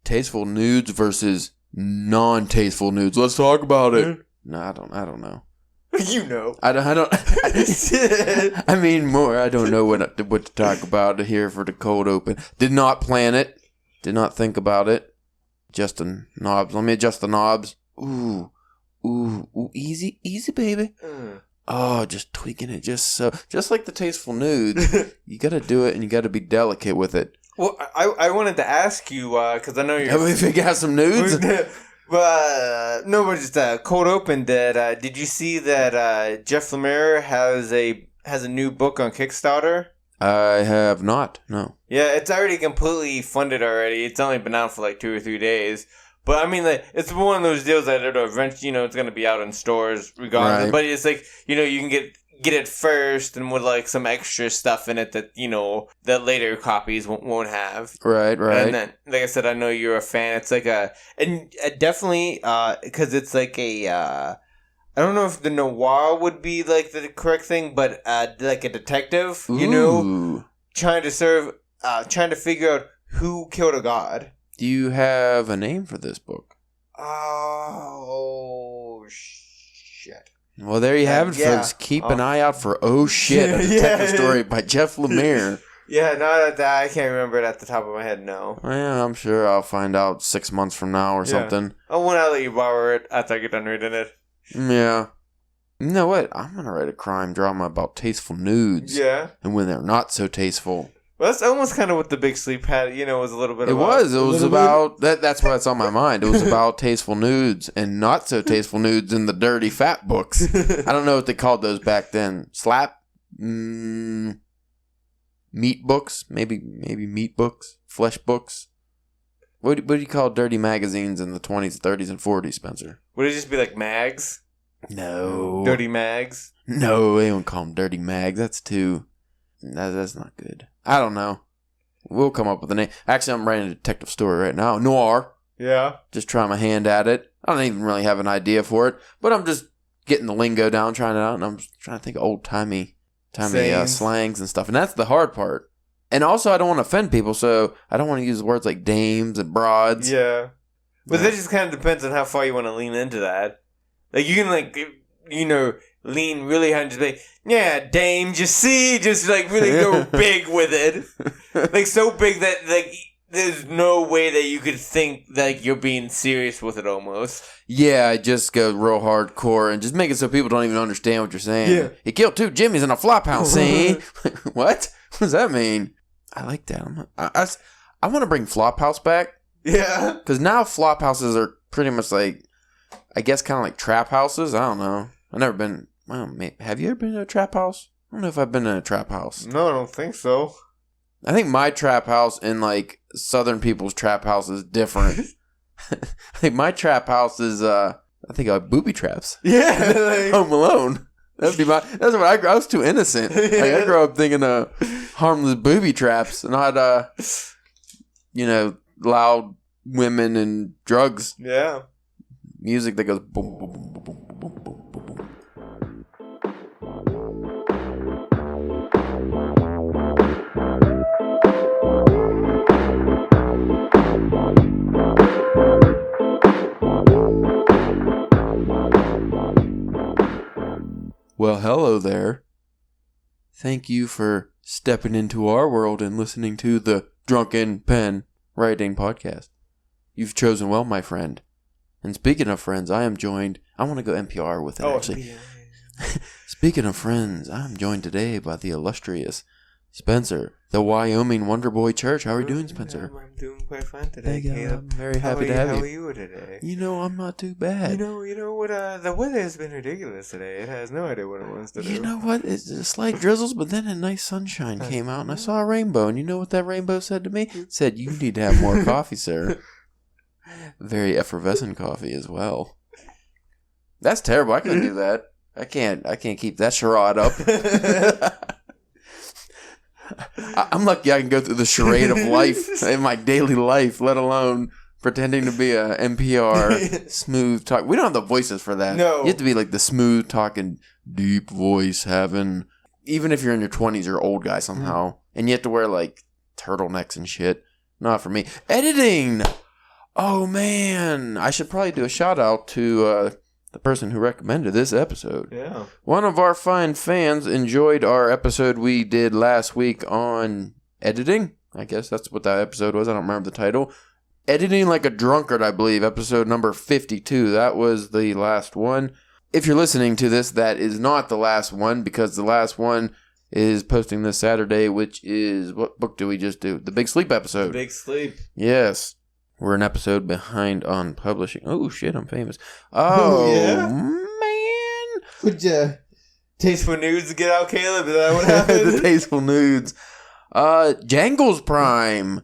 tasteful nudes versus non-tasteful nudes. Let's talk about it. No, I don't know. You know. I don't. I mean, more. I don't know what to talk about here for the cold open. Did not plan it. Did not think about it. Just the knobs. Let me adjust the knobs. Ooh, easy, baby. Oh, just tweaking it just like the tasteful nudes. You got to do it, and you got to be delicate with it. Well, I wanted to ask you because I know you're. Have we got some nudes? No, but just cold open. Did you see that Jeff Lemire has a new book on Kickstarter? I have not. No. Yeah, it's already completely funded already. It's only been out for like 2 or 3 days. But I mean, like, it's one of those deals that eventually, it's going to be out in stores regardless. Right. But it's like, you can get it first and with like some extra stuff in it that that later copies won't have. Right. And then, like I said, I know you're a fan. It's like definitely because it's like a I don't know if the noir would be like the correct thing, but like a detective, trying to figure out who killed a god. Do you have a name for this book? Oh shit. Well, there you have it, folks. Keep an eye out for Oh Shit, a detective story by Jeff Lemire. Yeah, no, I can't remember it at the top of my head, no. Well, I'm sure I'll find out 6 months from now or something. I'll let you borrow it after I get done reading it. Yeah. You know what? I'm going to write a crime drama about tasteful nudes. Yeah. And when they're not so tasteful. Well, that's almost kind of what The Big Sleep had, was a little bit about. It was about, that's what's on my mind. It was about tasteful nudes and not so tasteful nudes in the dirty fat books. I don't know what they called those back then. Slap? Meat books? Maybe meat books? Flesh books? What do you call dirty magazines in the 20s, 30s, and 40s, Spencer? Would it just be like mags? No. Dirty mags? No, they don't call them dirty mags. That's not good. I don't know. We'll come up with a name. Actually, I'm writing a detective story right now. Noir. Yeah. Just trying my hand at it. I don't even really have an idea for it, but I'm just getting the lingo down, trying it out, and I'm trying to think of old-timey slangs and stuff. And that's the hard part. And also, I don't want to offend people, so I don't want to use words like dames and broads. Yeah. But that just kind of depends on how far you want to lean into that. Like, you can, lean really hard and just be like, yeah, dame, just really go big with it. Like, so big that, like, there's no way that you could think that you're being serious with it almost. Yeah, I just go real hardcore and just make it so people don't even understand what you're saying. Yeah. He killed 2 Jimmys in a flop house, see? What? What does that mean? I like that. I want to bring Flophouse back. Yeah. Because now flop houses are pretty much like, I guess kind of like trap houses. I don't know. I've never been. Well, have you ever been to a trap house? I don't know if I've been in a trap house. No, I don't think so. I think my trap house and like Southern people's trap house is different. I think my trap house is, I think booby traps. Yeah. Like, Home Alone. That's what I was too innocent. Yeah. Like, I grew up thinking of harmless booby traps, not loud women and drugs. Yeah. Music that goes boom, boom, boom, boom, boom, boom, boom, boom, boom. Well, hello there. Thank you for stepping into our world and listening to the Drunken Pen Writing Podcast. You've chosen well, my friend. And speaking of friends, I want to go NPR with it, actually. Speaking of friends, I'm joined today by the illustrious Spencer, the Wyoming Wonder Boy Church. How are you doing, Spencer? I'm doing quite fine today, Caleb. I'm very happy to have you. How are you today? I'm not too bad. You know what? The weather has been ridiculous today. It has no idea what it wants to do. You know what? It's just slight drizzles, but then a nice sunshine came out, and I saw a rainbow. And you know what that rainbow said to me? It said, "You need to have more coffee, sir." Very effervescent coffee as well. That's terrible. I couldn't do that. I can't keep that charade up. I'm lucky I can go through the charade of life in my daily life, let alone pretending to be a NPR smooth talk. We don't have the voices for that. No. You have to be like the smooth talking, deep voice having. Even if you're in your 20s, you're an old guy somehow. And you have to wear like turtlenecks and shit. Not for me. Editing! Oh, man. I should probably do a shout out to the person who recommended this episode. Yeah. One of our fine fans enjoyed our episode we did last week on editing. I guess that's what that episode was. I don't remember the title. Editing Like a Drunkard, I believe. Episode number 52. That was the last one. If you're listening to this, that is not the last one, because the last one is posting this Saturday, which is... What book do we just do? The Big Sleep episode. The Big Sleep. Yes. We're an episode behind on publishing. Oh, shit, I'm famous. Oh, yeah? Man. Would you... Tasteful Nudes get out, Caleb? Is that what happened? The Tasteful Nudes. Jangles Prime.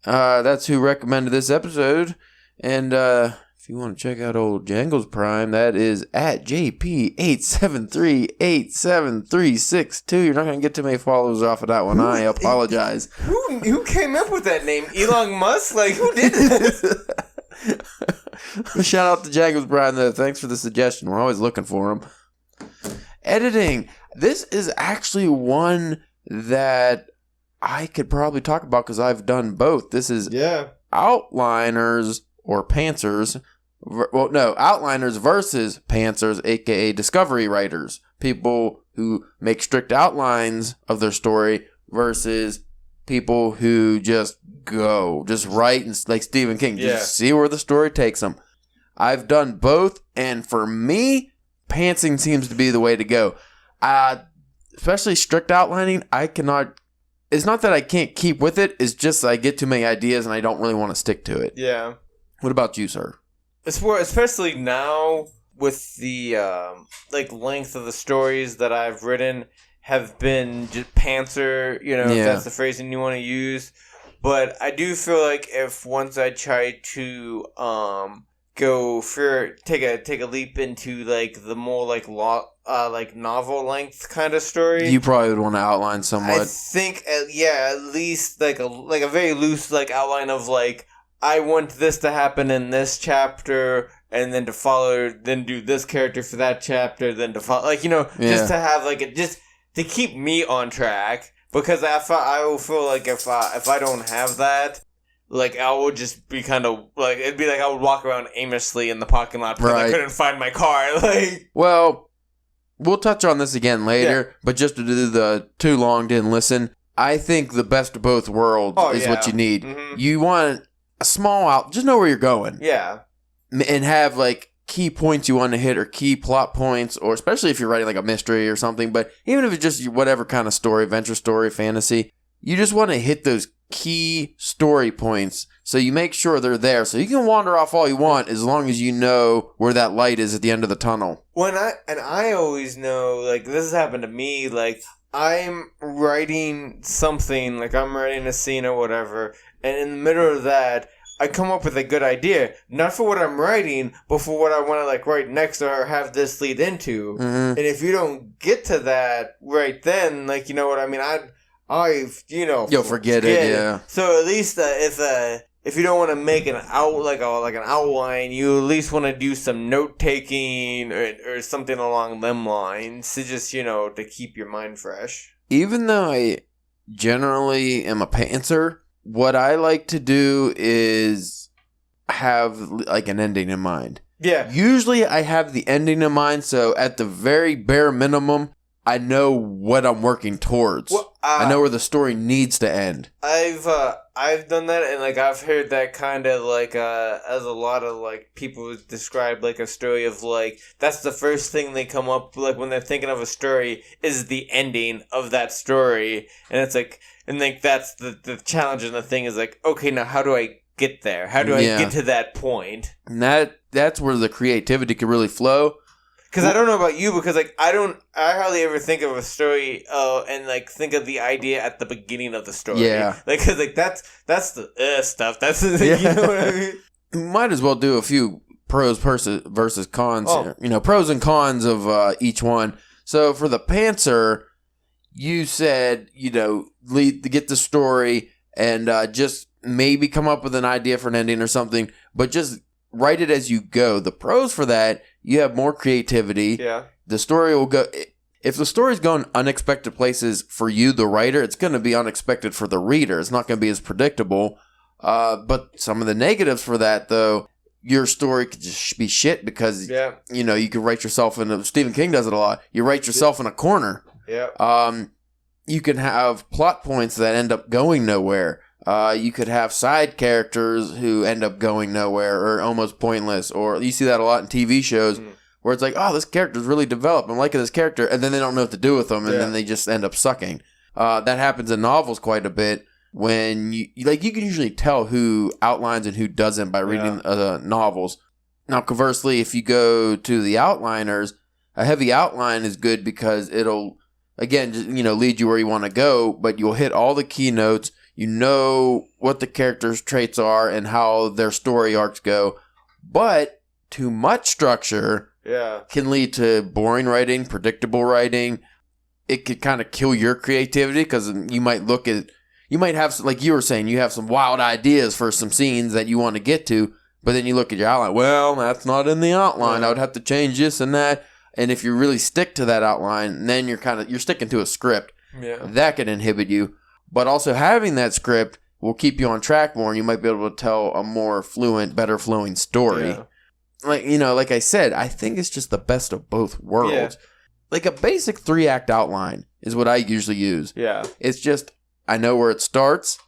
That's who recommended this episode. And if you want to check out old Jangles Prime, that is at JP87387362. You're not going to get too many followers off of that one. I apologize. Who came up with that name? Elon Musk? Like, who did this? Shout out to Jangles Prime, though. Thanks for the suggestion. We're always looking for them. Editing. This is actually one that I could probably talk about because I've done both. This is outliners or pantsers. Well, no, outliners versus pantsers, aka discovery writers. People who make strict outlines of their story versus people who just write and like Stephen King. Just see where the story takes them. I've done both, and for me, pantsing seems to be the way to go. Especially strict outlining, I cannot... It's not that I can't keep with it. It's just I get too many ideas and I don't really want to stick to it. Yeah. What about you, sir? Especially now with the length of the stories that I've written have been just pantser, if that's the phrasing you want to use. But I do feel like if once I try to take a leap into like the more like novel length kind of story, you probably would want to outline somewhat. I think at least like a very loose like outline of like, I want this to happen in this chapter, and then then do this character for that chapter, then to follow, just to have just to keep me on track. Because I will feel like if I don't have that, like I will just be kind of like, it'd be like I would walk around aimlessly in the parking lot because I couldn't find my car. Well, we'll touch on this again later, but just to do the too long didn't listen. I think the best of both worlds is what you need. Mm-hmm. You want a small just know where you're going. Yeah. And have like key points you want to hit or key plot points, or especially if you're writing like a mystery or something, but even if it's just whatever kind of story, adventure story, fantasy, you just want to hit those key story points so you make sure they're there. So you can wander off all you want as long as you know where that light is at the end of the tunnel. I always know, like, this has happened to me, like, I'm writing something, like I'm writing a scene or whatever, and in the middle of that, I come up with a good idea, not for what I'm writing, but for what I want to like write next or have this lead into. Mm-hmm. And if you don't get to that right then, like, you know what I mean, you'll forget it. Yeah. So at least if you don't want to make an outline, you at least want to do some note taking or something along them lines to just to keep your mind fresh. Even though I generally am a pantser, what I like to do is have like an ending in mind. Yeah. Usually I have the ending in mind, so at the very bare minimum, I know what I'm working towards. Well, I know where the story needs to end. I've done that, and like I've heard that kind of like as a lot of like people describe like a story of like that's the first thing they come up like when they're thinking of a story is the ending of that story, and it's like. And like that's the challenge and the thing is like, okay, now how do I get there? How do I get to that point? And that's where the creativity can really flow. Because I don't know about you, because like I hardly ever think of a story and like think of the idea at the beginning of the story. Yeah. Like, cause like that's the stuff. That's the thing, you know what I mean? Might as well do a few pros versus cons. Pros and cons of each one. So for the pantser, you said, lead to get the story and just maybe come up with an idea for an ending or something, but just write it as you go. The pros for that, you have more creativity. Yeah. The story will go... If the story's going unexpected places for you, the writer, it's going to be unexpected for the reader. It's not going to be as predictable. But some of the negatives for that, though, your story could just be shit because, you could write yourself in Stephen King does it a lot. You write yourself in a corner. Yeah. You can have plot points that end up going nowhere. You could have side characters who end up going nowhere or almost pointless. Or you see that a lot in TV shows where it's like, oh, this character's really developed. I'm liking this character. And then they don't know what to do with them. And then they just end up sucking. That happens in novels quite a bit. When you can usually tell who outlines and who doesn't by reading novels. Now, conversely, if you go to the outliners, a heavy outline is good because it'll, again, just, lead you where you want to go, but you'll hit all the keynotes. You know what the characters' traits are and how their story arcs go. But too much structure can lead to boring writing, predictable writing. It could kind of kill your creativity because you might have, like you were saying, you have some wild ideas for some scenes that you want to get to, but then you look at your outline. Well, that's not in the outline. I would have to change this and that. And if you really stick to that outline, then you're sticking to a script. Yeah. That can inhibit you. But also having that script will keep you on track more, and you might be able to tell a more fluent, better flowing story. Yeah. Like I said, I think it's just the best of both worlds. Yeah. Like a basic 3-act outline is what I usually use. Yeah. It's just, I know where it starts,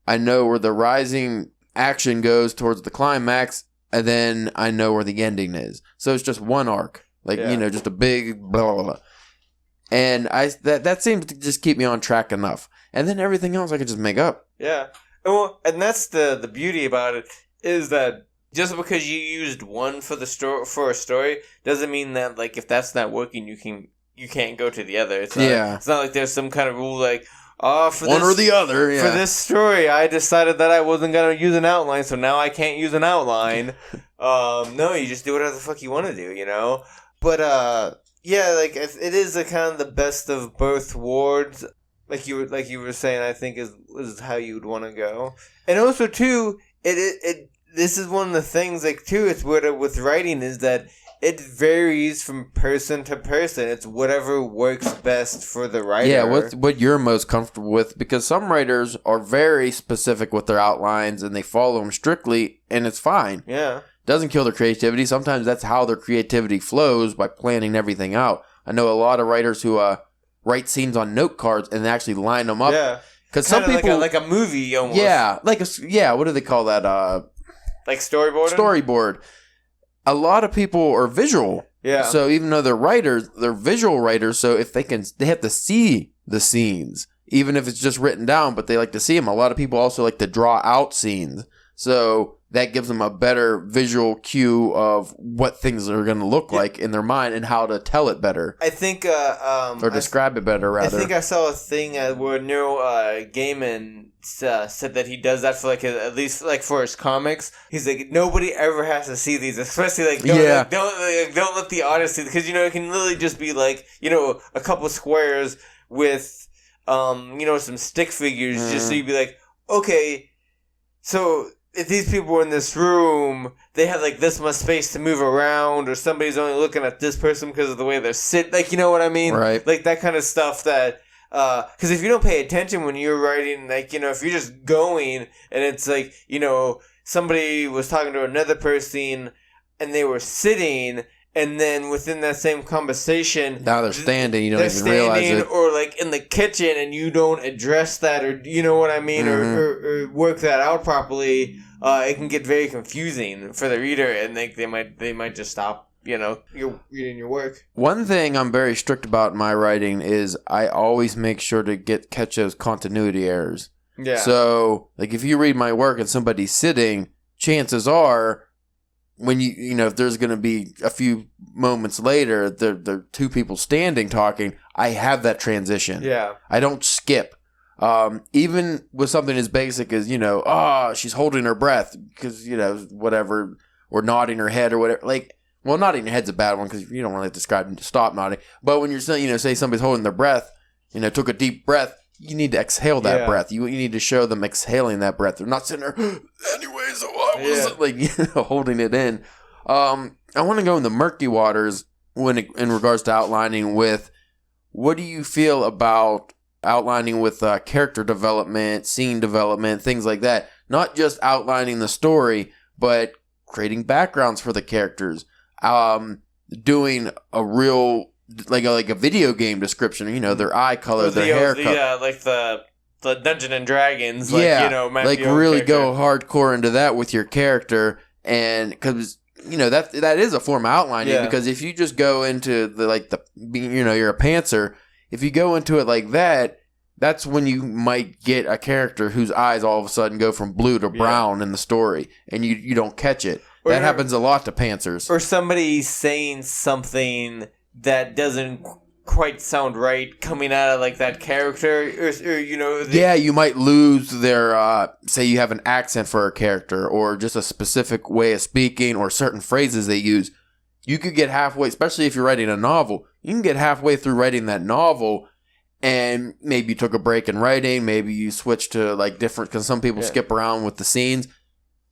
I know where the rising action goes towards the climax, and then I know where the ending is. So it's just one arc. Just a big blah, blah, blah. And that seems to just keep me on track enough. And then everything else I could just make up. Yeah. Well, and that's the beauty about it, is that just because you used one for a story doesn't mean that, like, if that's not working, you can't go to the other. It's not like there's some kind of rule like, for one or the other. Yeah. For this story, I decided that I wasn't gonna use an outline, so now I can't use an outline. No, you just do whatever the fuck you want to do, But it is a kind of the best of both worlds. Like you were saying, I think is how you would want to go. And also too, this is one of the things, like, too, it's with writing is that it varies from person to person. It's whatever works best for the writer. Yeah, what you're most comfortable with, because some writers are very specific with their outlines and they follow them strictly, and it's fine. Yeah. Doesn't kill their creativity. Sometimes that's how their creativity flows, by planning everything out. I know a lot of writers who write scenes on note cards and actually line them up. Yeah. Because some people like a movie almost. Yeah, what do they call that? Like storyboard. Storyboard. A lot of people are visual. Yeah. So even though they're writers, they're visual writers. So if they have to see the scenes, even if it's just written down, but they like to see them. A lot of people also like to draw out scenes. So that gives them a better visual cue of what things are going to look like in their mind and how to tell it better. I think... or describe it better, rather. I think I saw a thing where Neil Gaiman said that he does that for, like, at least, like, for his comics. He's like, nobody ever has to see these, especially, like, don't let the audience see, because, it can literally just be, like, a couple squares with, some stick figures, just so you'd be like, okay, so... if these people were in this room, they have, like, this much space to move around, or somebody's only looking at this person because of the way they're sitting. Like, you know what I mean? Right. Like, that kind of stuff that... because if you don't pay attention when you're writing, like, if you're just going, and it's like, somebody was talking to another person, and they were sitting... and then within that same conversation... now they're standing, you don't even realize it. Or, like, in the kitchen, and you don't address that, or, you know what I mean? Or work that out properly, it can get very confusing for the reader, and they might just stop, you're reading your work. One thing I'm very strict about in my writing is I always make sure to catch those continuity errors. Yeah. So, like, if you read my work and somebody's sitting, chances are... when if there's going to be a few moments later, there are two people standing talking, I have that transition. Yeah. I don't skip. Even with something as basic as, she's holding her breath because, whatever, or nodding her head or whatever. Like, well, nodding your head's a bad one because you don't want to describe stop nodding. But when you're saying, say somebody's holding their breath, took a deep breath, you need to exhale that breath. You need to show them exhaling that breath. They're not sitting there, anyway, so I was holding it in. I want to go in the murky waters in regards to outlining with, what do you feel about outlining with character development, scene development, things like that? not just outlining the story, but creating backgrounds for the characters, doing a real like a video game description. You know, their eye color, their hair color, like the Dungeons and Dragons. Like, yeah, you know, like really go hardcore into that with your character, and because you know that is a form of outlining. Because if you just go into you're a pantser. If you go into it like that, that's when you might get a character whose eyes all of a sudden go from blue to brown in the story, and you don't catch it. That happens a lot to pantsers. Or somebody saying something that doesn't quite sound right coming out of like that character, or you know. You might lose their. Say you have an accent for a character, or just a specific way of speaking, or certain phrases they use. You could get halfway, especially if you're writing a novel. You can get halfway through writing that novel, and maybe you took a break in writing. Maybe you switched to like different, because some people skip around with the scenes,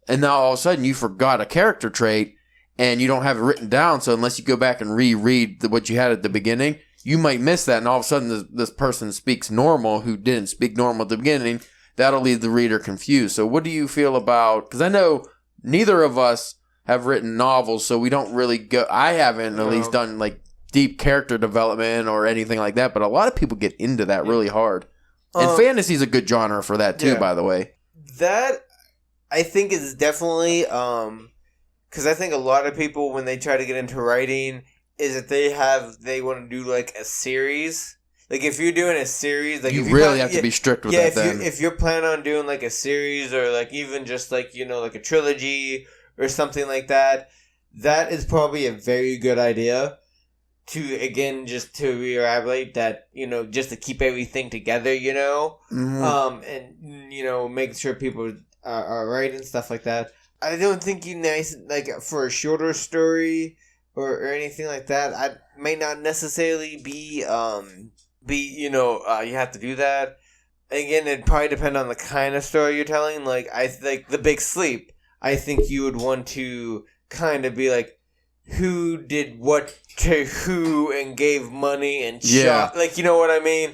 and now all of a sudden you forgot a character trait, and you don't have it written down. So unless you go back and reread what you had at the beginning, you might miss that, and all of a sudden this person speaks normal who didn't speak normal at the beginning. That'll leave the reader confused. So what do you feel about? Because I know neither of us have written novels, so we don't really go. I haven't at least done like deep character development or anything like that, but a lot of people get into that really hard. And fantasy is a good genre for that too, by the way. That I think is definitely because I think a lot of people, when they try to get into writing, is that they want to do like a series. Like if you're doing a series, like you really have to be strict with that. If you're planning on doing like a series, or like even just like, you know, like a trilogy or something like that, that is probably a very good idea to, again, just to reiterate that, you know, just to keep everything together, you know, and, you know, make sure people are right and stuff like that. I don't think like for a shorter story or anything like that, I may not necessarily be, you know, you have to do that. Again, it'd probably depend on the kind of story you're telling. Like, like The Big Sleep, I think you would want to kind of be like, who did what to who and gave money and shot, like, you know what I mean?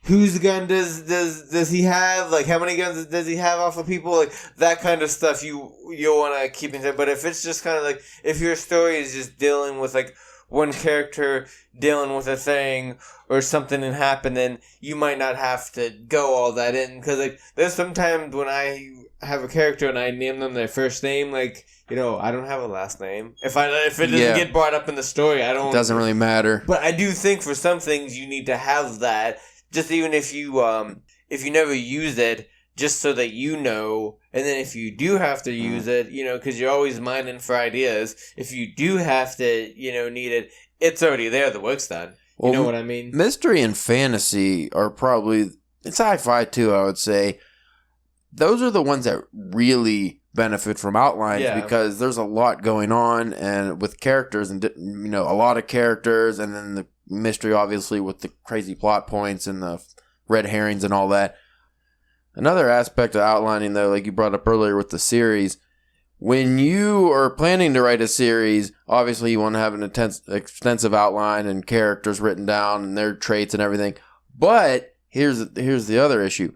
Whose gun does he have? Like, how many guns does he have off of people? Like, that kind of stuff you'll want to keep in touch. But if it's just kind of like, if your story is just dealing with like one character dealing with a thing or something and happened, then you might not have to go all that in. Because like, there's sometimes when I have a character and I name them their first name, like, you know, I don't have a last name. If it doesn't get brought up in the story, I don't. It doesn't really matter. But I do think for some things you need to have that. Just even if you never use it, just so that you know, and then if you do have to use it, you know, because you're always mining for ideas. If you do have to, you know, need it, it's already there. The work's done. You know what I mean? Mystery and fantasy are probably, sci-fi too, I would say. Those are the ones that really benefit from outlines because there's a lot going on, and with characters, and, you know, a lot of characters, and then the mystery obviously with the crazy plot points and the red herrings and all that. Another aspect of outlining, though, like you brought up earlier with the series, when you are planning to write a series, obviously you want to have an extensive outline and characters written down and their traits and everything. But here's the other issue.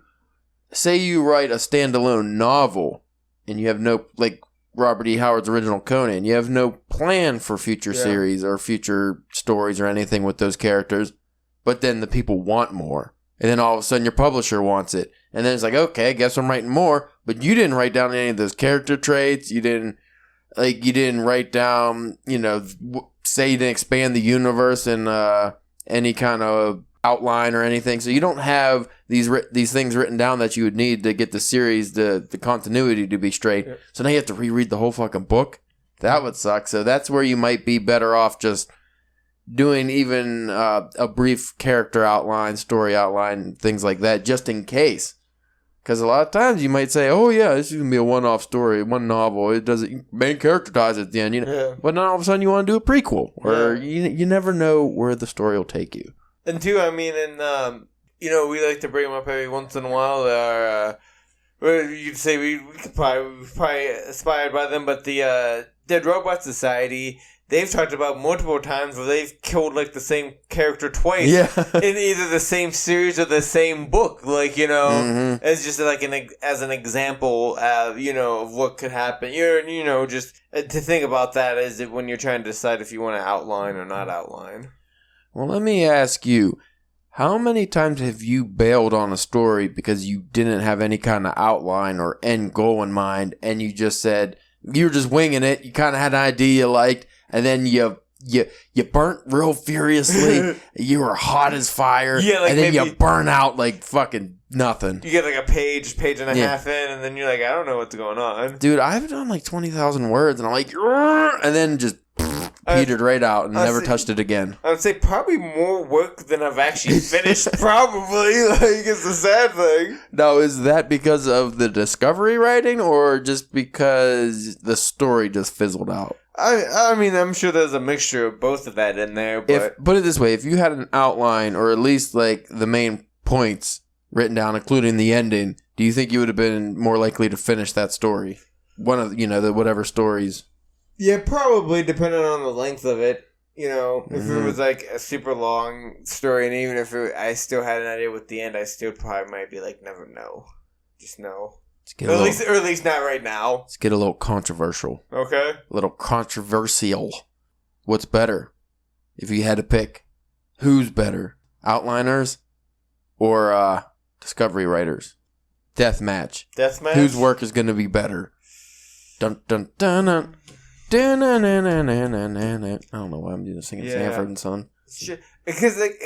Say you write a standalone novel and you have no, like Robert E. Howard's original Conan, you have no plan for future series or future stories or anything with those characters, but then the people want more. And then all of a sudden your publisher wants it. And then it's like, okay, I guess I'm writing more, but you didn't write down any of those character traits. You didn't write down, you know, say you didn't expand the universe in any kind of outline or anything. So you don't have these things written down that you would need to get the series, the continuity to be straight. Yeah. So now you have to reread the whole fucking book. That would suck. So that's where you might be better off just doing even a brief character outline, story outline, things like that, just in case. Because a lot of times you might say, oh yeah, this is going to be a one-off story, one novel. It doesn't, main character dies at the end, you know. Yeah. But then all of a sudden you want to do a prequel, or you never know where the story will take you. And two, I mean, and you know, we like to bring them up every once in a while. You'd say we could probably inspired by them, but the Dead Robot Society, they've talked about multiple times where they've killed like the same character twice in either the same series or the same book. Like, you know, it's just like as an example, you know, of what could happen. You know, just to think about that is when you're trying to decide if you want to outline or not outline. Well, let me ask you, how many times have you bailed on a story because you didn't have any kind of outline or end goal in mind, and you just said, you were just winging it, you kind of had an idea you liked, and then you burnt real furiously, you were hot as fire, and then you burn out like fucking nothing. You get like a page and a half in, and then you're like, I don't know what's going on. Dude, I've done like 20,000 words, and I'm like, and then just petered right out and never touched it again. I would say probably more work than I've actually finished, probably. Like, it's the sad thing. Now, is that because of the discovery writing, or just because the story just fizzled out? I mean, I'm sure there's a mixture of both of that in there, but... Put it this way, if you had an outline, or at least like the main points written down, including the ending, do you think you would have been more likely to finish that story? One of, the whatever stories... Yeah, probably, depending on the length of it. You know, if it was like a super long story, and even if I still had an idea with the end, I still probably might be like, never know. Just no. Or at least not right now. Let's get a little controversial. Okay. A little controversial. What's better? If you had to pick, who's better? Outliners or discovery writers? Deathmatch. Deathmatch? Whose work is going to be better? Dun dun dun dun. I don't know why I'm just singing Sanford and Son. Because like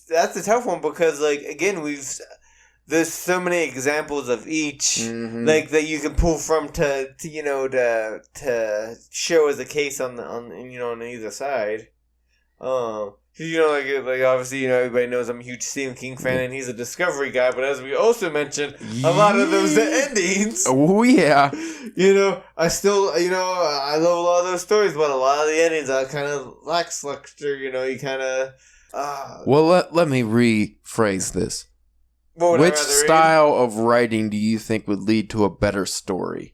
that's a tough one because like again there's so many examples of each like that you can pull from to show as a case on either side. Like obviously, everybody knows I'm a huge Stephen King fan, and he's a Discovery guy. But as we also mentioned, a lot of those endings. Oh yeah. I still, I love a lot of those stories, but a lot of the endings are kind of lackluster. You kind of. Well, let me rephrase this. Which style of writing do you think would lead to a better story?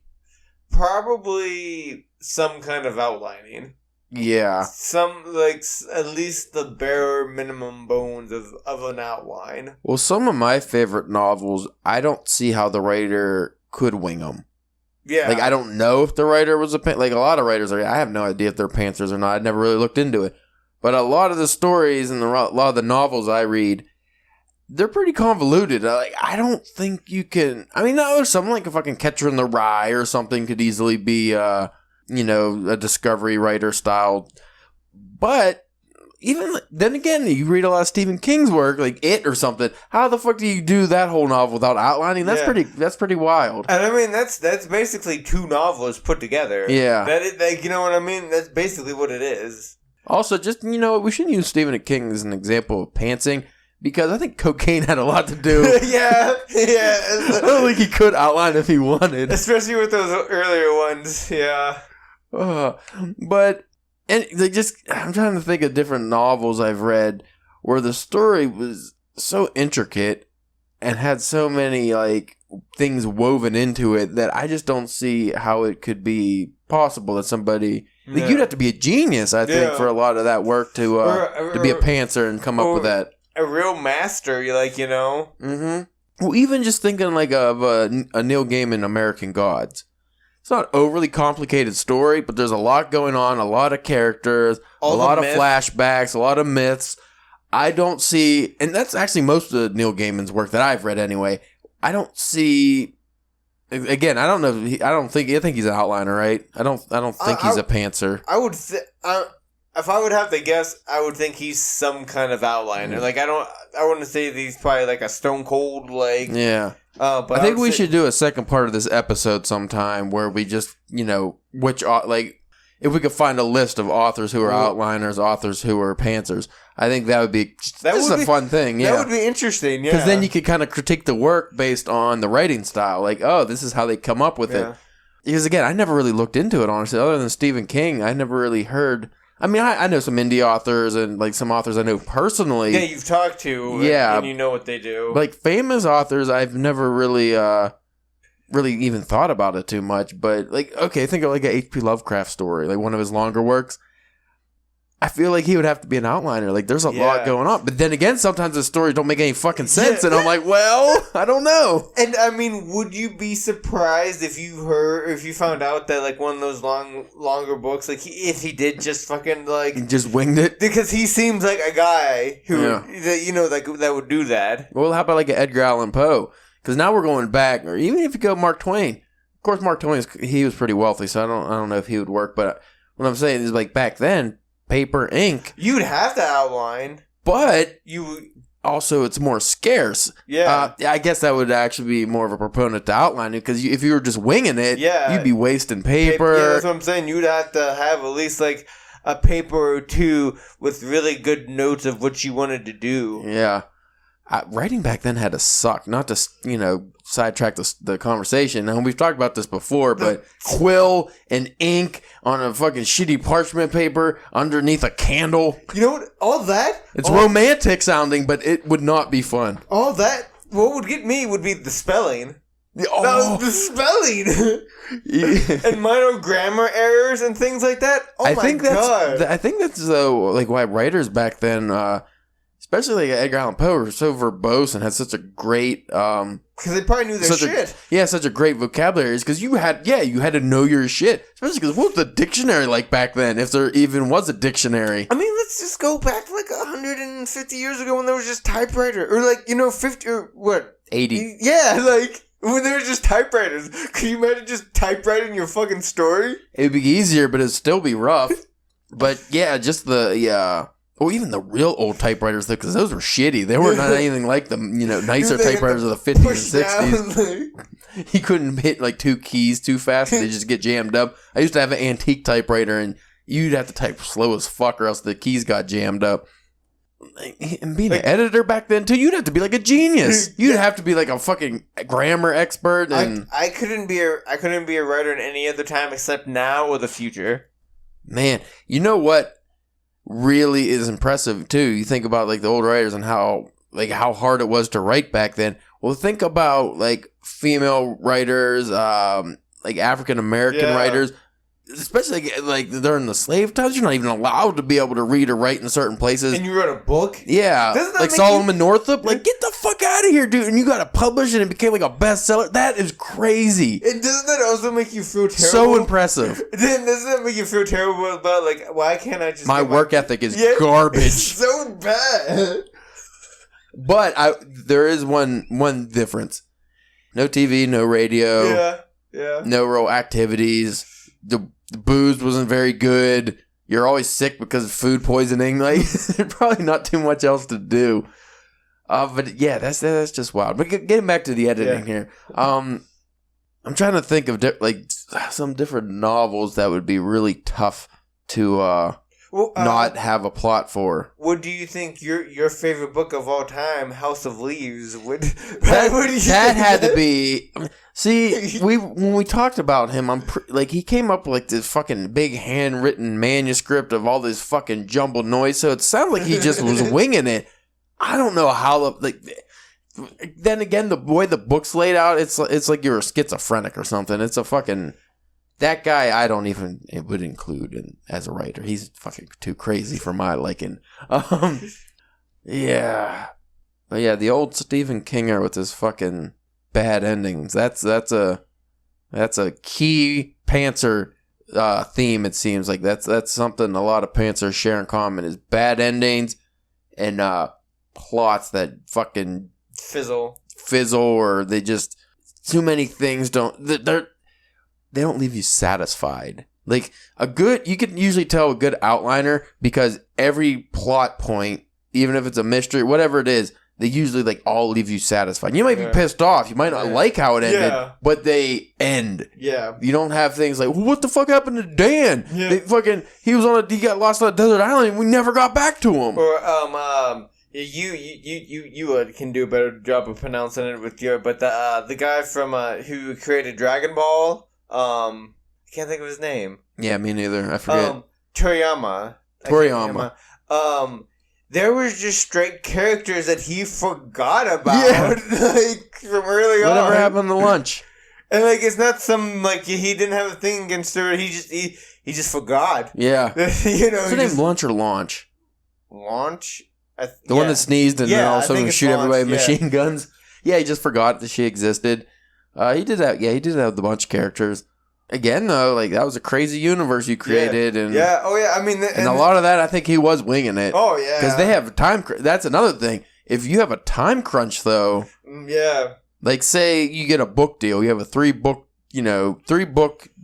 Probably some kind of outlining. Yeah. Some, like, at least the bare minimum bones of an outline. Well, some of my favorite novels, I don't see how the writer could wing them. Yeah. Like, I don't know if the writer was like, a lot of writers I have no idea if they're pantsers or not. I never really looked into it. But a lot of the stories and a lot of the novels I read, they're pretty convoluted. Like, I don't think you can... I mean, no, something like a fucking Catcher in the Rye or something could easily be... a discovery writer style. But even then again, you read a lot of Stephen King's work, like It or something. How the fuck do you do that whole novel without outlining? That's pretty wild. And I mean, that's basically two novels put together. Yeah. You know what I mean? That's basically what it is. Also, just, we shouldn't use Stephen King as an example of pantsing, because I think cocaine had a lot to do. yeah. I don't think he could outline if he wanted. Especially with those earlier ones, yeah. But I'm trying to think of different novels I've read where the story was so intricate and had so many like things woven into it that I just don't see how it could be possible that somebody you'd have to be a genius, I think, for a lot of that work to be a pantser and come up with that. A real master, Mm-hmm. Well, even just thinking like of a Neil Gaiman American Gods. It's not an overly complicated story, but there's a lot going on, a lot of characters, a lot of flashbacks, a lot of myths. I don't see, and that's actually most of Neil Gaiman's work that I've read anyway. I don't see. Again, I don't know. I think he's an outliner, right? I don't think he's a pantser. I would. If I would have to guess, I would think he's some kind of outliner. Mm. Like I wouldn't say that he's probably like a stone cold Yeah. But I think we should do a second part of this episode sometime where we just, if we could find a list of authors who are outliners, authors who are pantsers, I think that would be a fun thing. Yeah. That would be interesting, yeah. Because then you could kind of critique the work based on the writing style. Like, oh, this is how they come up with it. Because, again, I never really looked into it, honestly. Other than Stephen King, I never really heard... I mean, I know some indie authors and like some authors I know personally. Yeah, you've talked to, and you know what they do. Like famous authors, I've never really even thought about it too much. But like, okay, think of like a H.P. Lovecraft story, like one of his longer works. I feel like he would have to be an outliner. Like, there's a lot going on. But then again, sometimes the stories don't make any fucking sense. And I'm like, well, I don't know. And, I mean, would you be surprised if you found out that, like, one of those longer books, like, if he did just fucking, like... He just winged it? Because he seems like a guy who, that would do that. Well, how about, like, an Edgar Allan Poe? Because now we're going back. Or even if you go Mark Twain. Of course, Mark Twain, he was pretty wealthy, so I don't know if he would work. But what I'm saying is, like, back then... paper, ink. You'd have to outline. But also it's more scarce. Yeah. I guess that would actually be more of a proponent to outlining because if you were just winging it, you'd be wasting paper. Yeah, that's what I'm saying. You'd have to have at least like a paper or two with really good notes of what you wanted to do. Yeah. Writing back then had to suck. Not to, sidetrack the conversation. And we've talked about this before, but quill and ink on a fucking shitty parchment paper underneath a candle. You know what? All that? It's romantic sounding, but it would not be fun. All that, what would get me would be the spelling. Oh. The spelling. And minor grammar errors and things like that. Oh my God. I think that's why writers back then... especially like Edgar Allan Poe were so verbose and had such a great because they probably knew their shit. Such a great vocabulary. Because you had to know your shit. Especially because what was the dictionary like back then? If there even was a dictionary. I mean, let's just go back like 150 years ago when there was just typewriter, or 50 or what 80. Yeah, like when there was just typewriters. Can you imagine just typewriting your fucking story? It'd be easier, but it'd still be rough. But yeah, just or even the real old typewriters, because those were shitty. They were not anything like the nicer typewriters of the 50s and 60s. You couldn't hit like two keys too fast; they just get jammed up. I used to have an antique typewriter, and you'd have to type slow as fuck, or else the keys got jammed up. And being an editor back then too, you'd have to be like a genius. You'd have to be like a fucking grammar expert. And I couldn't be a writer in any other time except now or the future. Man, you know what? Really is impressive too. You think about like the old writers and how hard it was to write back then. Well, think about like female writers, like African American writers, especially like during the slave times. You're not even allowed to be able to read or write in certain places. And you wrote a book? Yeah, like Solomon Northup. Like, get the fuck out of here, dude! And you got to publish it, and it became like a bestseller. That is crazy. And doesn't that also make you feel terrible? So impressive. Then doesn't that make you feel terrible about like why can't I just? My work ethic is garbage. It's so bad. But there is one difference. No TV, no radio. Yeah. No real activities. The booze wasn't very good. You're always sick because of food poisoning. Like, there's probably not too much else to do. But yeah, that's just wild. But getting back to the editing here. I'm trying to think of some different novels that would be really tough to not have a plot for. What do you think your favorite book of all time, House of Leaves, would? That had to be. See, when we talked about him, he came up with like this fucking big handwritten manuscript of all this fucking jumbled noise. So it sounded like he just was winging it. I don't know how Then again, the way the book's laid out, it's like you're schizophrenic or something. It's a fucking. That guy, it would include as a writer. He's fucking too crazy for my liking. Yeah. But yeah, the old Stephen Kinger with his fucking bad endings. That's a key Pantser theme, it seems like. That's something a lot of Pantsers share in common is bad endings and plots that fucking fizzle or they just too many things they don't leave you satisfied. Like you can usually tell a good outliner because every plot point, even if it's a mystery, whatever it is, they usually like all leave you satisfied. You might be pissed off. You might not like how it ended, but they end. Yeah. You don't have things like, well, what the fuck happened to Dan? Yeah. He got lost on a desert island and we never got back to him. Or, you can do a better job of pronouncing it with but the guy from who created Dragon Ball, I can't think of his name. Yeah, me neither. I forget. Toriyama. There was just straight characters that he forgot about, like from early on. Whatever happened to lunch? And like, it's not some like he didn't have a thing against her. He just forgot. Yeah. You know, What's her name? Lunch or Launch? Launch. The one that sneezed and then all of a sudden shoot everybody with machine guns. Yeah, he just forgot that she existed. He did that. Yeah, he did have a bunch of characters. Again, though, like that was a crazy universe you created, and oh yeah, I mean, and a lot of that, I think he was winging it. Oh yeah, because they have time. That's another thing. If you have a time crunch, though, like say you get a book deal, you have a 3-book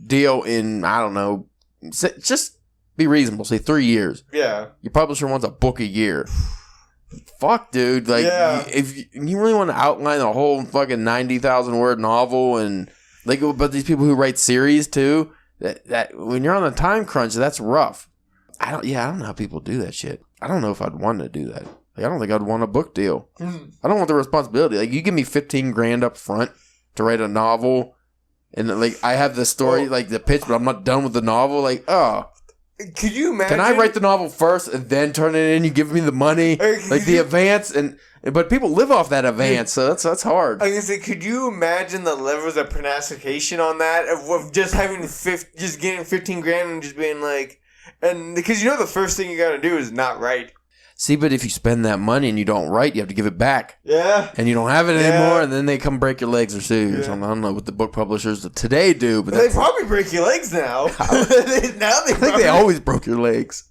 deal in, I don't know, just be reasonable, say 3 years. Yeah, your publisher wants a book a year. Fuck, dude. Like, if you really want to outline a whole fucking 90,000 word novel, and like, but these people who write series too, that when you're on a time crunch, that's rough. I don't know how people do that shit. I don't know if I'd want to do that. Like, I don't think I'd want a book deal. I don't want the responsibility. Like, you give me $15,000 up front to write a novel, and like I have the story, like the pitch, but I'm not done with the novel. Like, oh. Could you imagine? Can I write the novel first and then turn it in? You give me the money, like the advance, but people live off that advance, so that's hard. I was gonna say, could you imagine the levels of pronunciation on that of just having just getting $15,000 and just being like, and because the first thing you gotta do is not write. See, but if you spend that money and you don't write, you have to give it back. Yeah. And you don't have it anymore, and then they come break your legs or sue you. I don't know what the book publishers today do, but they probably break your legs now. I think they always broke your legs.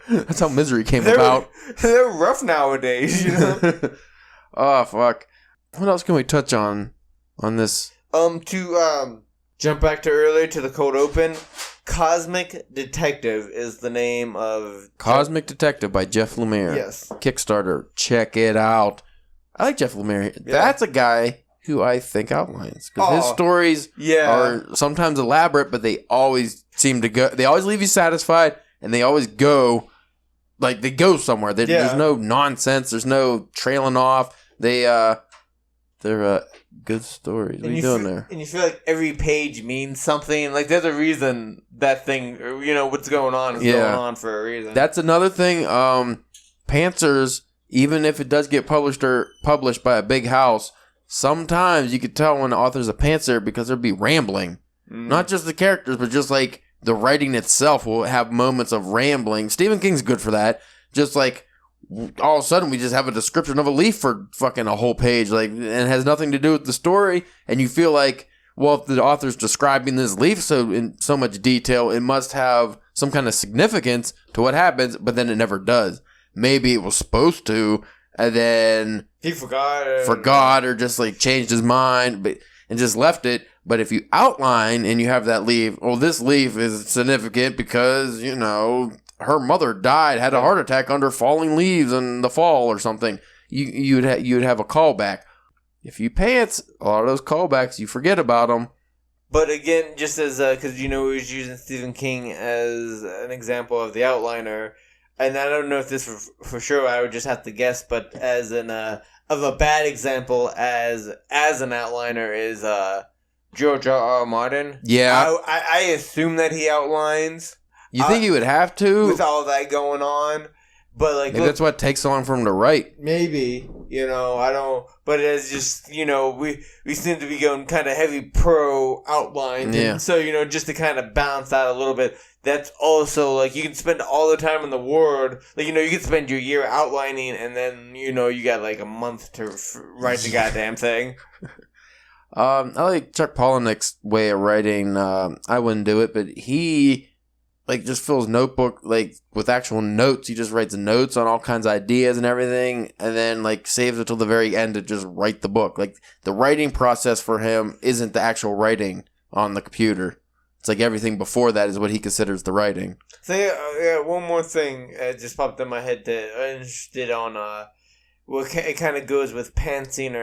That's how Misery came about. They're rough nowadays, Oh, fuck. What else can we touch on this? To jump back to earlier to the cold open. Cosmic Detective is the name of... Cosmic Detective by Jeff Lemire. Yes. Kickstarter. Check it out. I like Jeff Lemire. Yeah. That's a guy who I think outlines. Because his stories are sometimes elaborate, but they always seem to go... They always leave you satisfied, and they always go... Like, they go somewhere. There's no nonsense. There's no trailing off. They're good stories. What are you doing there? And you feel like every page means something. Like, there's a reason that thing, what's going on is going on for a reason. That's another thing. Pantsers, even if it does get published by a big house, sometimes you could tell when the author's a pantser because they'll be rambling. Not just the characters, but just like the writing itself will have moments of rambling. Stephen King's good for that. Just like, all of a sudden we just have a description of a leaf for fucking a whole page, like, and it has nothing to do with the story, and you feel like, well, if the author's describing this leaf in so much detail, it must have some kind of significance to what happens, but then it never does. Maybe it was supposed to, and then he forgot or just like changed his mind, and just left it. But if you outline and you have that leaf, well, this leaf is significant because her mother died, had a heart attack under falling leaves in the fall or something. You'd have a callback. If you pants, a lot of those callbacks, you forget about them. But again, just as because we was using Stephen King as an example of the outliner, and I don't know if this for sure. I would just have to guess, but as of a bad example as an outliner is George R. Martin. Yeah, I assume that he outlines. You think he would have to? With all that going on. But like, maybe that's what takes so long for him to write. Maybe. I don't... But it's just, we seem to be going kind of heavy pro outline. Yeah. And so, just to kind of balance out a little bit, that's also, like, you can spend all the time in the world. Like, you can spend your year outlining, and then, you got, like, a month to write the goddamn thing. I like Chuck Palahniuk's way of writing. I wouldn't do it, but he... like, just fills notebook, like, with actual notes. He just writes notes on all kinds of ideas and everything, and then, like, saves it till the very end to just write the book. Like, the writing process for him isn't the actual writing on the computer. It's like everything before that is what he considers the writing. So, one more thing just popped in my head that I'm interested on, it kind of goes with pantsing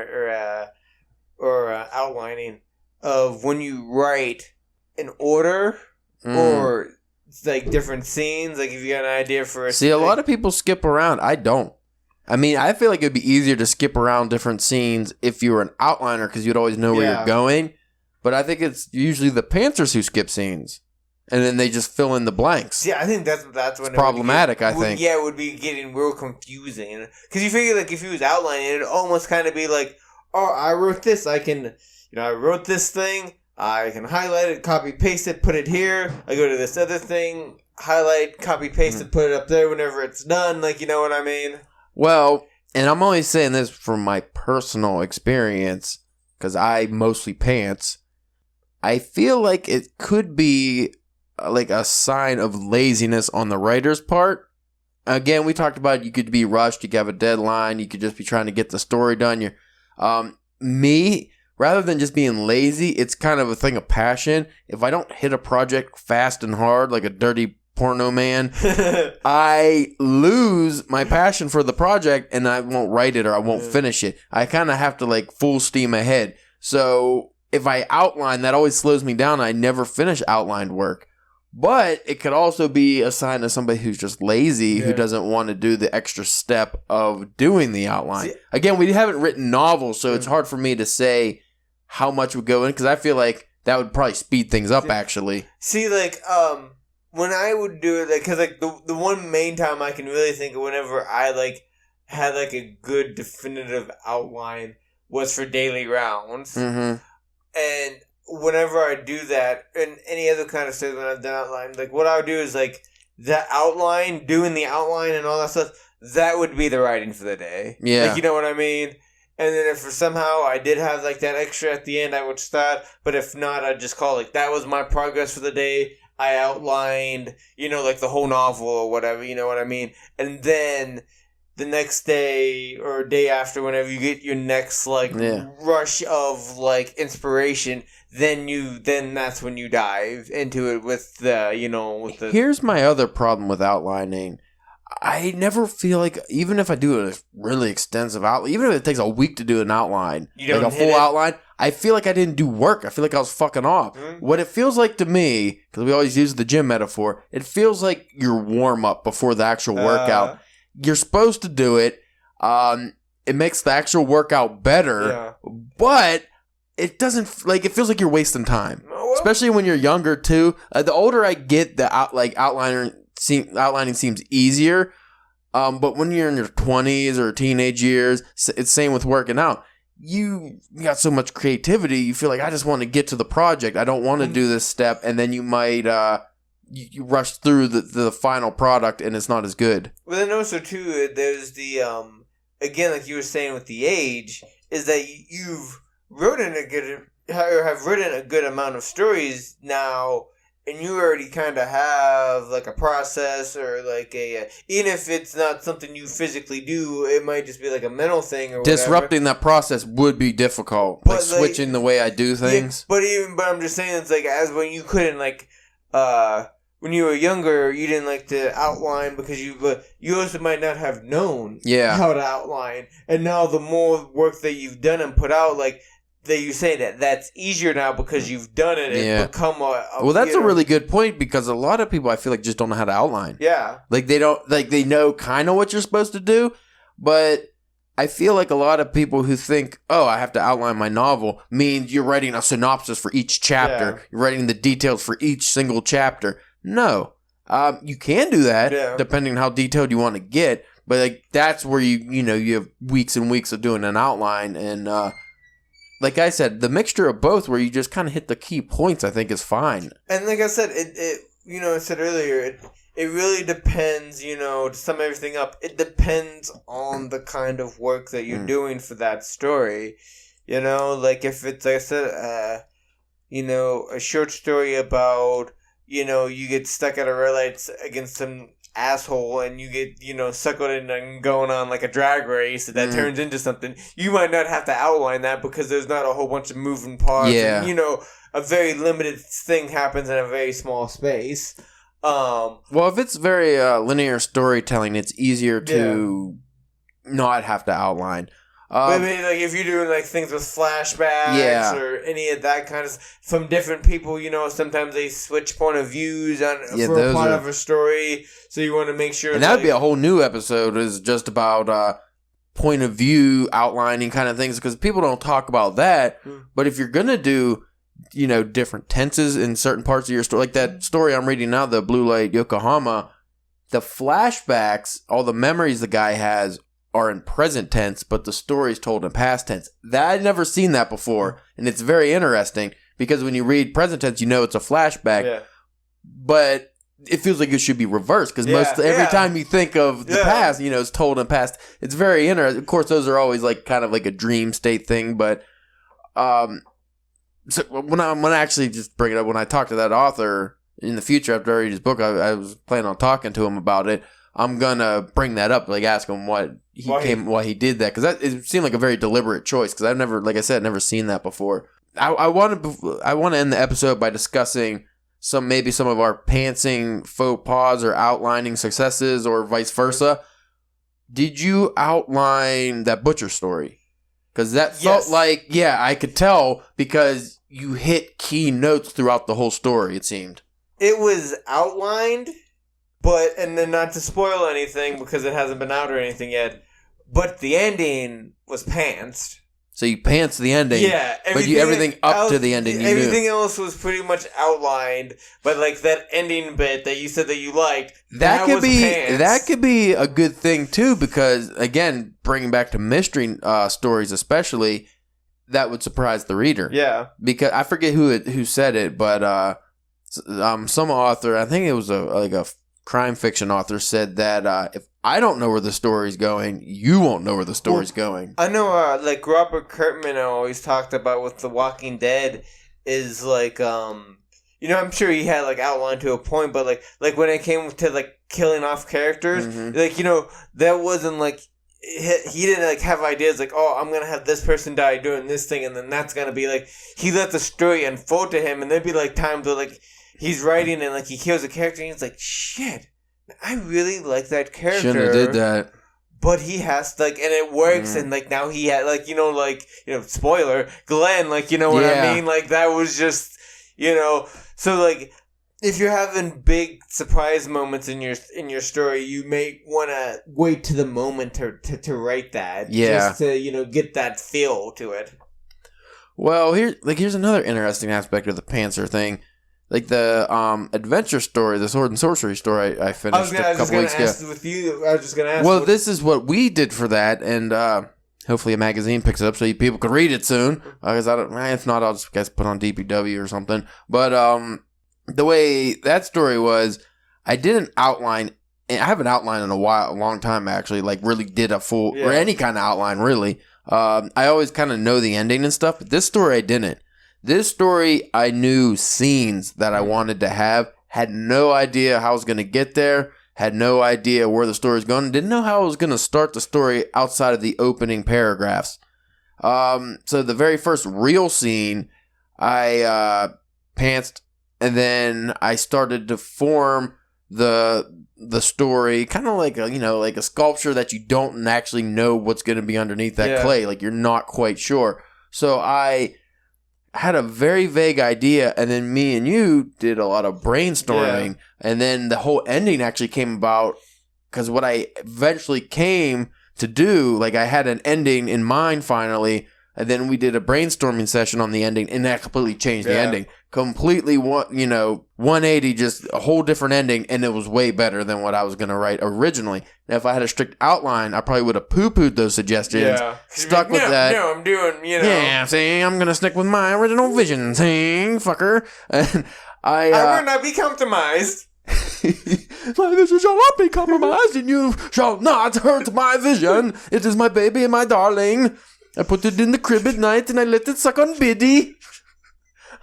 or outlining of when you write an order or... It's like different scenes, like if you got an idea for a lot of people skip around. I don't. I mean, I feel like it'd be easier to skip around different scenes if you were an outliner because you'd always know where you're going. But I think it's usually the pantsers who skip scenes. And then they just fill in the blanks. Yeah, I think that's when it's problematic, I think. Yeah, it would be getting real confusing. Because you figure, like, if he was outlining, it'd almost kind of be like, oh, I wrote this, I can... I wrote this thing. I can highlight it, copy, paste it, put it here. I go to this other thing, highlight, copy, paste it, put it up there whenever it's done. Like, you know what I mean? Well, and I'm only saying this from my personal experience, because I mostly pants. I feel like it could be like a sign of laziness on the writer's part. Again, we talked about you could be rushed, you could have a deadline, you could just be trying to get the story done. Me, rather than just being lazy, it's kind of a thing of passion. If I don't hit a project fast and hard like a dirty porno man, I lose my passion for the project and I won't write it or I won't finish it. I kind of have to like full steam ahead. So if I outline, that always slows me down. I never finish outlined work. But it could also be a sign of somebody who's just lazy, who doesn't want to do the extra step of doing the outline. Again, we haven't written novels, so it's hard for me to say how much would go in, because I feel like that would probably speed things up, actually. See, like, when I would do it, like, because, like, the one main time I can really think of whenever I, like, had, like, a good definitive outline was for daily rounds. Mm-hmm. And whenever I do that, and any other kind of stuff when I've done outline, like, what I would do is, like, that outline, doing the outline and all that stuff, that would be the writing for the day. Yeah. Like, you know what I mean? And then if somehow I did have, like, that extra at the end, I would start. But if not, I'd just call it, like, that was my progress for the day. I outlined, like, the whole novel or whatever, you know what I mean? And then the next day or day after, whenever you get your next, like, rush of, like, inspiration, then that's when you dive into it with the, with the... Here's my other problem with outlining. I never feel like, even if I do a really extensive outline, even if it takes a week to do an outline, like a full outline, I feel like I didn't do work. I feel like I was fucking off. Mm-hmm. What it feels like to me, because we always use the gym metaphor, it feels like your warm-up before the actual workout. You're supposed to do it. It makes the actual workout better, but it doesn't, like, it feels like you're wasting time. Especially when you're younger, too. The older I get, the outlining seems easier, but when you're in your 20s or teenage years, it's same with working out. You got so much creativity, you feel like, I just want to get to the project. I don't want to do this step, and then you might you rush through the final product, and it's not as good. Well, then also too, there's the again, like you were saying with the age, is that you've have written a good amount of stories now. And you already kind of have, like, a process or, like, even if it's not something you physically do, it might just be, like, a mental thing or whatever. Disrupting that process would be difficult. But, like, switching the way I do things. Yeah, but I'm just saying, it's, like, as when you couldn't, like, when you were younger, you didn't like to outline because you also might not have known how to outline. And now the more work that you've done and put out, like, that you say that's easier now because you've done it and become a well, that's a really good point, because a lot of people, I feel like, just don't know how to outline. Yeah. Like, they don't, like, they know kind of what you're supposed to do, but I feel like a lot of people who think, oh, I have to outline my novel, means you're writing a synopsis for each chapter. Yeah. You're writing the details for each single chapter. No. You can do that, depending on how detailed you want to get, but, like, that's where you have weeks and weeks of doing an outline, and, like I said, the mixture of both, where you just kind of hit the key points, I think is fine. And like I said, I said earlier, it really depends, to sum everything up, it depends on the kind of work that you're doing for that story. Like if it's, like I said, a short story about, you get stuck at a red light against some asshole and you get, suckled in and going on like a drag race that turns into something, you might not have to outline that because there's not a whole bunch of moving parts. Yeah. And, a very limited thing happens in a very small space. Well, if it's very linear storytelling, it's easier to not have to outline. But I mean, like, if you're doing, like, things with flashbacks or any of that kind of stuff from different people, sometimes they switch point of views for a part of a story, so you want to make sure... And that would be a whole new episode, is just about point of view outlining kind of things, because people don't talk about that, but if you're going to do, different tenses in certain parts of your story, like that story I'm reading now, the Blue Light Yokohama, the flashbacks, all the memories the guy has, are in present tense, but the story is told in past tense. I'd never seen that before, and it's very interesting because when you read present tense, you know it's a flashback, but it feels like it should be reversed because every time you think of the past, you know, it's told in past. It's very interesting. Of course, those are always like kind of like a dream state thing, but so when I actually just bring it up, when I talk to that author in the future after I read his book, I was planning on talking to him about it. I'm gonna bring that up, like ask him why he did that, because it seemed like a very deliberate choice. Because I've never, like I said, never seen that before. I want to end the episode by discussing some of our pantsing faux pas or outlining successes or vice versa. Did you outline that butcher story? Because that felt like, I could tell because you hit key notes throughout the whole story. It seemed it was outlined. And then not to spoil anything because it hasn't been out or anything yet, but the ending was pantsed. So you pantsed the ending, but everything up to the ending you everything knew. else was pretty much outlined, but like that ending bit that you said that you liked, that could be a good thing too, because again, bringing back to mystery stories especially, that would surprise the reader. Yeah. Because I forget who said it, but some author, I think it was a crime fiction author, said that if I don't know where the story's going, you won't know where the story's going. I know, like Robert Kirkman always talked about with The Walking Dead is like, you know, I'm sure he had like outlined to a point, but like when it came to like killing off characters, like, you know, that wasn't like, he didn't like have ideas like, oh, I'm gonna have this person die doing this thing, and then that's gonna be like, he let the story unfold to him, and there'd be like times where like he's writing and like he kills a character and he's like, shit, I really like that character. Shouldn't have did that. But he has to, like, and it works, and like now he had like, you know, spoiler, Glenn, like, you know what I mean? Like that was just, you know, so like if you're having big surprise moments in your story, you may want to wait to the moment to write that, just to, you know, get that feel to it. Well, here's another interesting aspect of the Panther thing. Like the adventure story, the sword and sorcery story I finished a couple weeks ago. I was just going to ask. Well, this is what we did for that, and hopefully a magazine picks it up so people can read it soon. Because if not, I'll just guess put on DPW or something. But the way that story was, I didn't outline. I haven't outlined in a long time actually. Like really did a full or any kind of outline really. I always kind of know the ending and stuff, but this story I didn't. This story, I knew scenes that I wanted to have, had no idea how I was going to get there, had no idea where the story was going, didn't know how I was going to start the story outside of the opening paragraphs. So the very first real scene, I pantsed, and then I started to form the story, kind of like a sculpture that you don't actually know what's going to be underneath that clay, like you're not quite sure. So I had a very vague idea, and then me and you did a lot of brainstorming, and then the whole ending actually came about because what I eventually came to do, like I had an ending in mind finally, and then we did a brainstorming session on the ending, and that completely changed the ending. Completely, 180, just a whole different ending, and it was way better than what I was going to write originally. Now, if I had a strict outline, I probably would have poo-pooed those suggestions, stuck with that. No, I'm doing, Yeah, see, I'm going to stick with my original vision, see, fucker. And I will not be compromised. My vision shall not be compromised, and you shall not hurt my vision. It is my baby and my darling. I put it in the crib at night, and I let it suck on Biddy.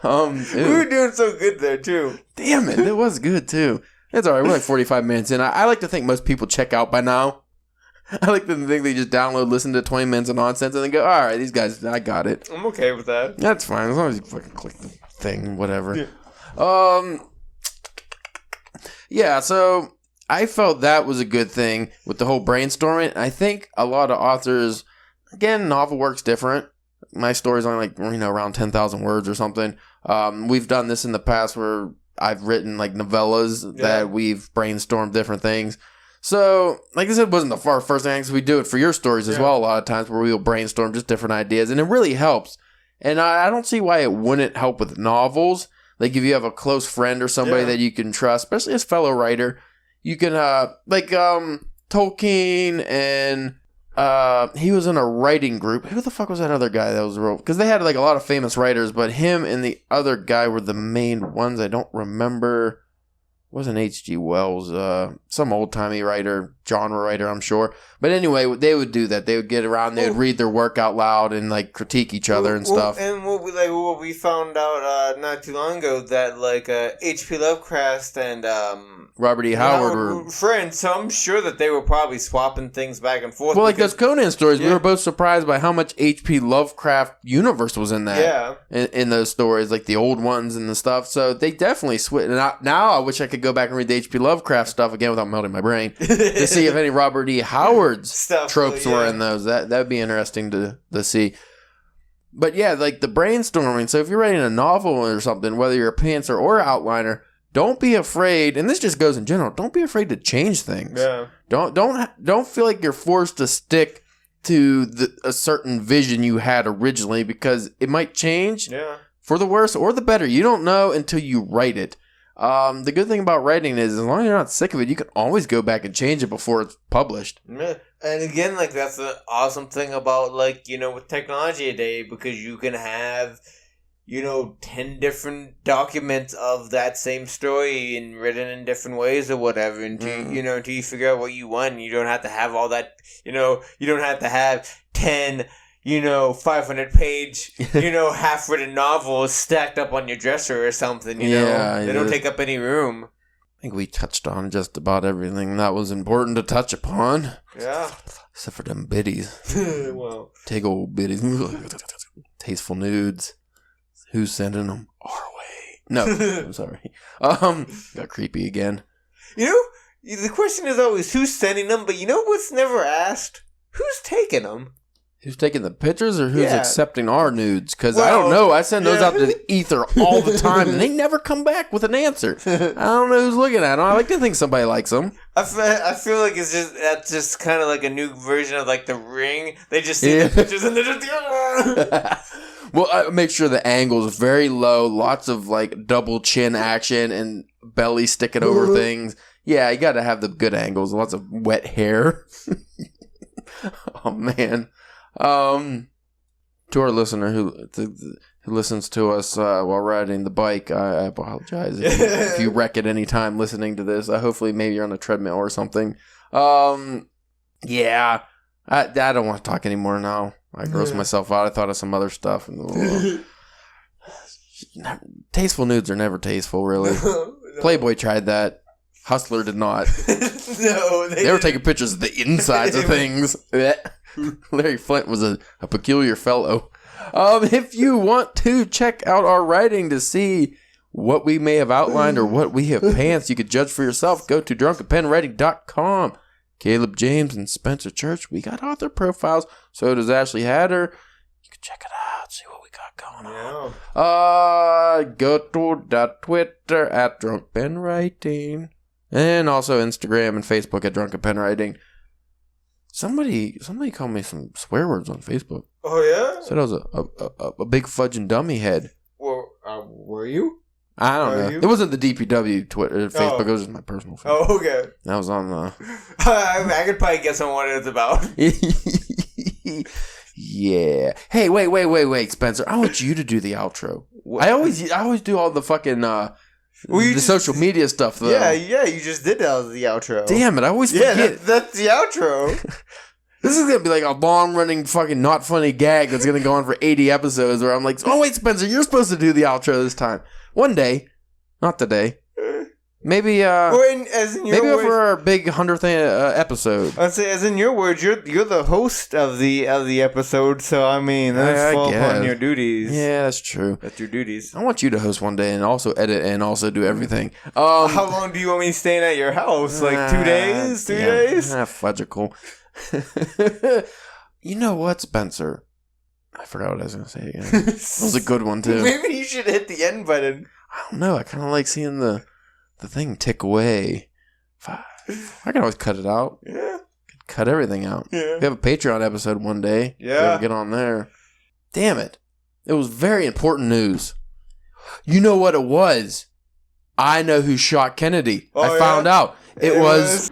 We were doing so good there, too. Damn it, it was good, too. It's alright, we're like 45 minutes in. I like to think most people check out by now. I like to think they just download, listen to 20 minutes of nonsense, and then go, alright, these guys, I got it. I'm okay with that. That's fine, as long as you fucking click the thing, whatever. Yeah, so I felt that was a good thing with the whole brainstorming. I think a lot of authors, again, novel work's different. My story's only like, around 10,000 words or something. We've done this in the past where I've written like novellas that we've brainstormed different things. So, like I said, it wasn't the first thing, because we do it for your stories as well a lot of times, where we'll brainstorm just different ideas, and it really helps. And I don't see why it wouldn't help with novels. Like if you have a close friend or somebody that you can trust, especially as a fellow writer, you can, like Tolkien and he was in a writing group. Who the fuck was that other guy that was real? Because they had like a lot of famous writers, but him and the other guy were the main ones. I don't remember. It wasn't H.G. Wells, some old-timey writer, genre writer, I'm sure. But anyway, they would do that. They would get around, they would read their work out loud and like critique each other and stuff. And what we found out not too long ago, that like H.P. Lovecraft and Robert E. Howard were friends, so I'm sure that they were probably swapping things back and forth. Well, like those Conan stories, we were both surprised by how much H.P. Lovecraft universe was in that. Yeah. In those stories, like the old ones and the stuff. So they definitely switched. Now I wish I could go back and read the H.P. Lovecraft stuff again without melting my brain to see if any Robert E. Howard's stuff, tropes were in those. That would be interesting to see. But yeah, like the brainstorming. So if you're writing a novel or something, whether you're a pantser or outliner, don't be afraid, and this just goes in general, don't be afraid to change things. Yeah. Don't feel like you're forced to stick to a certain vision you had originally, because it might change for the worse or the better. You don't know until you write it. The good thing about writing is, as long as you're not sick of it, you can always go back and change it before it's published. Yeah. And again, like, that's the awesome thing about, like, with technology today, because you can have 10 different documents of that same story and written in different ways or whatever until you figure out what you want. You don't have to have all that, you don't have to have 10, 500-page, half-written novels stacked up on your dresser or something, They don't take up any room. I think we touched on just about everything that was important to touch upon. Yeah. Except for them biddies. Well. Take old biddies. Tasteful nudes. Who's sending them our way? No, I'm sorry. Got creepy again. The question is always who's sending them, but what's never asked? Who's taking them? Who's taking the pictures or who's accepting our nudes? Because I don't know. I send those out to the ether all the time, and they never come back with an answer. I don't know who's looking at them. I like to think somebody likes them. I feel like that's just kind of like a new version of like The Ring. They just see the pictures and they're just... Well, I make sure the angle is very low, lots of like double chin action and belly sticking over things. Yeah, you got to have the good angles, lots of wet hair. Oh man. To our listener who listens to us while riding the bike, I apologize if you wreck at any time listening to this. Hopefully maybe you're on a treadmill or something. Yeah, I don't want to talk anymore now. I grossed myself out. I thought of some other stuff. Tasteful nudes are never tasteful, really. No. Playboy tried that. Hustler did not. No, they were taking pictures of the insides of things. Larry Flint was a peculiar fellow. If you want to check out our writing to see what we may have outlined or what we have pants, you could judge for yourself. Go to drunkenpenwriting.com. Caleb James and Spencer Church, we got author profiles. So does Ashley Hatter. You can check it out, see what we got going on. Go to Twitter at drunkenpenwriting. And also Instagram and Facebook at drunkenpenwriting. Somebody called me some swear words on Facebook. Oh, yeah? Said I was a big fudging dummy head. Well, were you? I don't know. It wasn't the DPW Twitter, Facebook. It was just my personal phone. Oh, okay. That was on the... I could probably guess on what it's about. Yeah. Hey, wait, Spencer. I want you to do the outro. What? I always do all the fucking social media stuff, though. Yeah, you just did that as the outro. Damn it, I always forget. Yeah, that's the outro. This is going to be like a long-running fucking not funny gag that's going to go on for 80 episodes where I'm like, oh, wait, Spencer, you're supposed to do the outro this time. One day. Not today. Maybe, maybe over our big 100th episode. I'd say, as in your words, you're the host of the episode, so I mean, that's fall upon your duties. Yeah, that's true. That's your duties. I want you to host one day and also edit and also do everything. How long do you want me staying at your house? Like 2 days? 3 days? Fudgical. You know what, Spencer? I forgot what I was going to say again. That was a good one, too. Maybe you should hit the end button. I don't know. I kind of like seeing the thing tick away. I can always cut it out. Yeah. Cut everything out. Yeah. We have a Patreon episode one day. Yeah. Get on there. Damn it. It was very important news. You know what it was? I know who shot Kennedy. I found out. It was